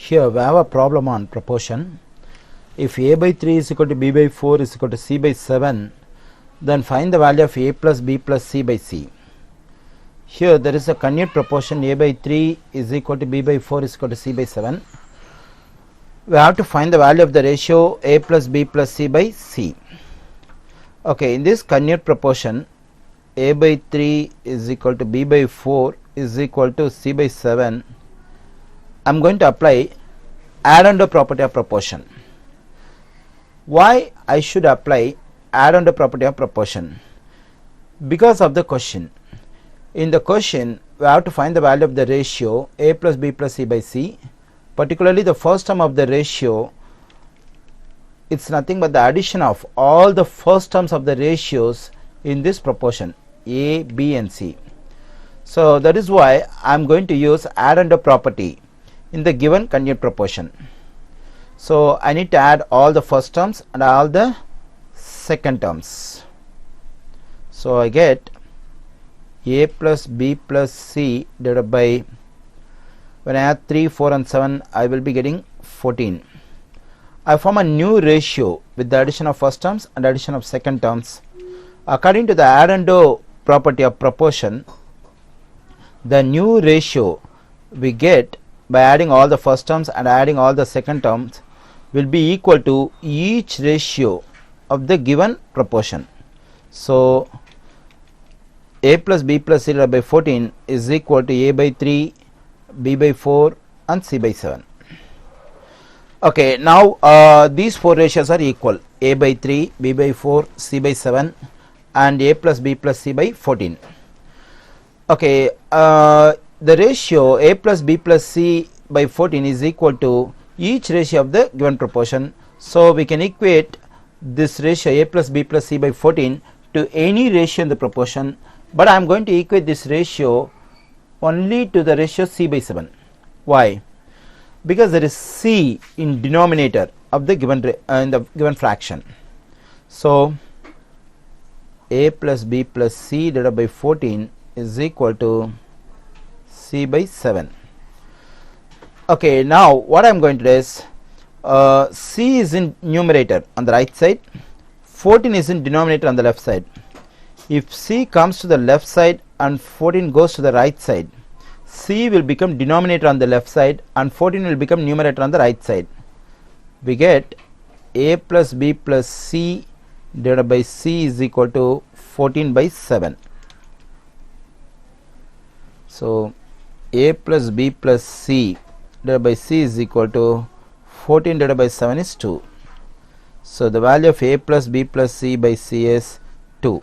Here we have a problem on proportion. If a by 3 is equal to b by 4 is equal to c by 7, then find the value of a plus b plus c by c. Here there is a continued proportion a by 3 is equal to b by 4 is equal to c by 7. We have to find the value of the ratio a plus b plus c by c. Okay, in this continued proportion a by 3 is equal to b by 4 is equal to c by 7. I am going to apply add-on property of proportion. Why I should apply add-on property of proportion? Because of the question. In the question we have to find the value of the ratio a plus b plus c by c. Particularly the first term of the ratio, it's nothing but the addition of all the first terms of the ratios in this proportion a, b and c. So that is why I am going to use add-on property in the given continued proportion. So I need to add all the first terms and all the second terms. So I get a plus b plus c divided by, when I add 3, 4 and 7 I will be getting 14. I form a new ratio with the addition of first terms and addition of second terms. According to the add-on property of proportion, the new ratio we get by adding all the first terms and adding all the second terms will be equal to each ratio of the given proportion. So a plus b plus c divided by 14 is equal to a by 3, b by 4 and c by 7. Okay, now these four ratios are equal, a by 3, b by 4, c by 7 and a plus b plus c by 14. Okay, the ratio a plus b plus c by 14 is equal to each ratio of the given proportion. So we can equate this ratio a plus b plus c by 14 to any ratio in the proportion, but I am going to equate this ratio only to the ratio c by 7. Why? Because there is c in denominator of the given in the given fraction. So a plus b plus c divided by 14 is equal to c by 7. Okay, now what I am going to do is c is in numerator on the right side, 14 is in denominator on the left side. If c comes to the left side and 14 goes to the right side, c will become denominator on the left side and 14 will become numerator on the right side. We get a plus b plus c divided by c is equal to 14 by 7. So a plus b plus c divided by c is equal to 14 divided by 7 is 2. So the value of a plus b plus c by c is 2.